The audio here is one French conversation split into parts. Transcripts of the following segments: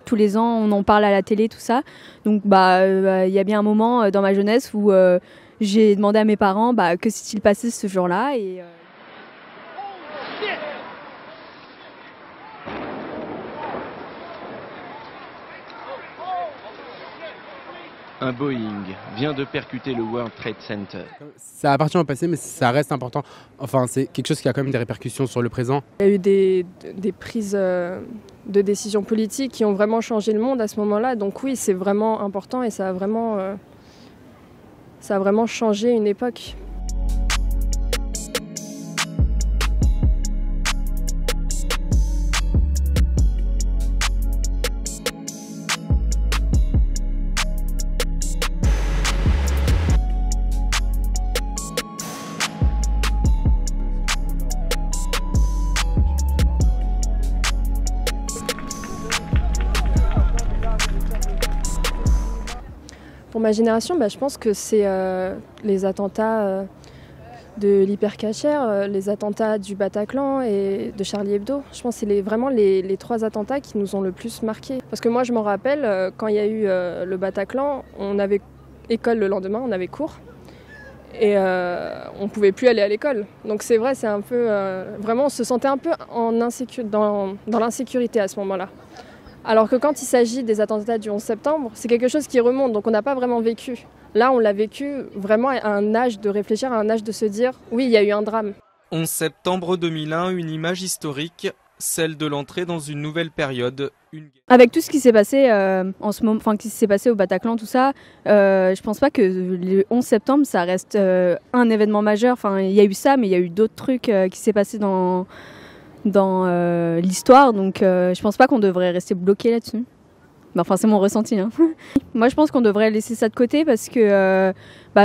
Tous les ans, on en parle à la télé, tout ça. Donc, y a bien un moment dans ma jeunesse où j'ai demandé à mes parents que s'est-il passé ce jour-là. Un Boeing vient de percuter le World Trade Center. Ça appartient au passé, mais ça reste important. Enfin, c'est quelque chose qui a quand même des répercussions sur le présent. Il y a eu des prises de décisions politiques qui ont vraiment changé le monde à ce moment-là. Donc oui, c'est vraiment important et ça a vraiment changé une époque. Pour ma génération, je pense que c'est les attentats de l'Hypercacher, les attentats du Bataclan et de Charlie Hebdo. Je pense que c'est vraiment les 3 attentats qui nous ont le plus marqués. Parce que moi, je m'en rappelle, quand il y a eu le Bataclan, on avait école le lendemain, on avait cours. Et on ne pouvait plus aller à l'école. Donc c'est vrai, c'est un peu... vraiment, on se sentait un peu dans l'insécurité à ce moment-là. Alors que quand il s'agit des attentats du 11 septembre, c'est quelque chose qui remonte, donc on n'a pas vraiment vécu. Là, on l'a vécu vraiment à un âge de réfléchir, à un âge de se dire « oui, il y a eu un drame ». 11 septembre 2001, une image historique, celle de l'entrée dans une nouvelle période. Avec tout ce qui s'est passé en ce moment, qui s'est passé au Bataclan, tout ça, je pense pas que le 11 septembre, ça reste un événement majeur. Enfin, il y a eu ça, mais il y a eu d'autres trucs qui s'est passé dans l'histoire, donc je pense pas qu'on devrait rester bloqué là-dessus. Enfin, c'est mon ressenti. Hein. Moi, je pense qu'on devrait laisser ça de côté parce que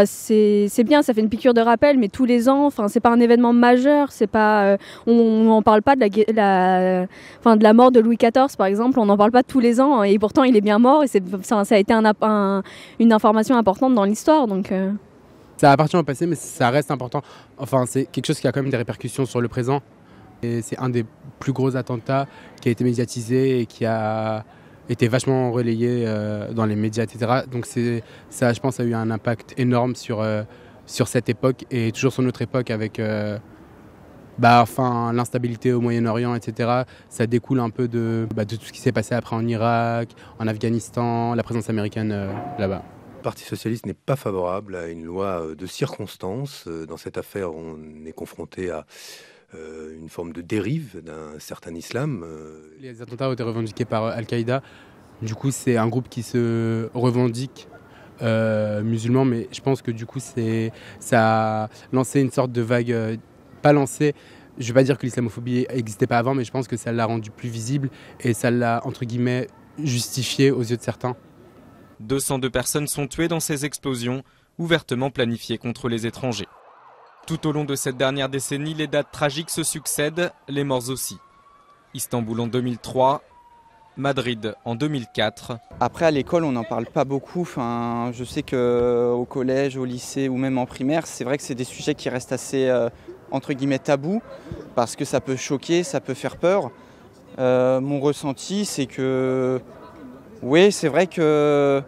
c'est bien, ça fait une piqûre de rappel, mais tous les ans, c'est pas un événement majeur, c'est pas, on n'en parle pas de la mort de Louis XIV, par exemple, on n'en parle pas tous les ans, et pourtant il est bien mort, et ça a été une information importante dans l'histoire, donc. Ça appartient au passé, mais ça reste important. Enfin, c'est quelque chose qui a quand même des répercussions sur le présent. Et c'est un des plus gros attentats qui a été médiatisé et qui a été vachement relayé dans les médias, etc. Donc ça, je pense, a eu un impact énorme sur cette époque et toujours sur notre époque avec l'instabilité au Moyen-Orient, etc. Ça découle un peu de tout ce qui s'est passé après en Irak, en Afghanistan, la présence américaine là-bas. Le Parti socialiste n'est pas favorable à une loi de circonstance. Dans cette affaire, on est confronté à une forme de dérive d'un certain islam. Les attentats ont été revendiqués par Al-Qaïda. Du coup, c'est un groupe qui se revendique musulman, mais je pense que du coup, ça a lancé une sorte de vague, pas lancé. Je ne vais pas dire que l'islamophobie n'existait pas avant, mais je pense que ça l'a rendu plus visible et ça l'a, entre guillemets, justifié aux yeux de certains. 202 personnes sont tuées dans ces explosions, ouvertement planifiées contre les étrangers. Tout au long de cette dernière décennie, les dates tragiques se succèdent, les morts aussi. Istanbul en 2003, Madrid en 2004. Après, à l'école, on n'en parle pas beaucoup. Je sais qu'au collège, au lycée ou même en primaire, c'est vrai que c'est des sujets qui restent assez, entre guillemets, tabous, parce que ça peut choquer, ça peut faire peur. Mon ressenti, c'est que, oui, c'est vrai que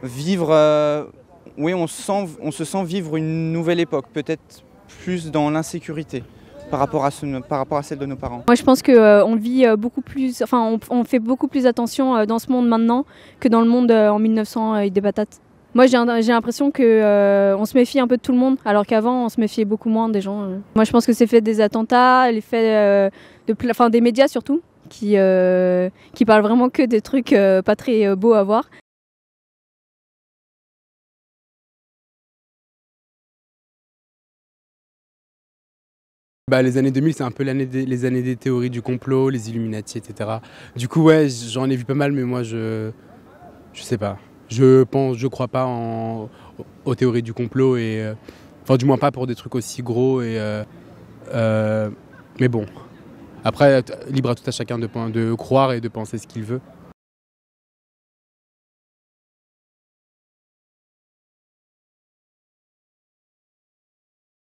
vivre... Oui, on se sent vivre une nouvelle époque, peut-être plus dans l'insécurité par rapport à celle de nos parents. Moi, je pense qu'on vit beaucoup plus, on fait beaucoup plus attention dans ce monde maintenant que dans le monde en 1900 avec des patates. Moi, j'ai l'impression qu'on se méfie un peu de tout le monde, alors qu'avant, on se méfiait beaucoup moins des gens. Moi, je pense que c'est fait des attentats, les faits des médias surtout, qui parlent vraiment que des trucs pas très beaux à voir. Les années 2000, c'est un peu les années des théories du complot, les Illuminati, etc. Du coup, ouais, j'en ai vu pas mal, mais moi, je sais pas. Je crois pas aux théories du complot, et du moins pas pour des trucs aussi gros. Mais bon, après, libre à tout à chacun de croire et de penser ce qu'il veut.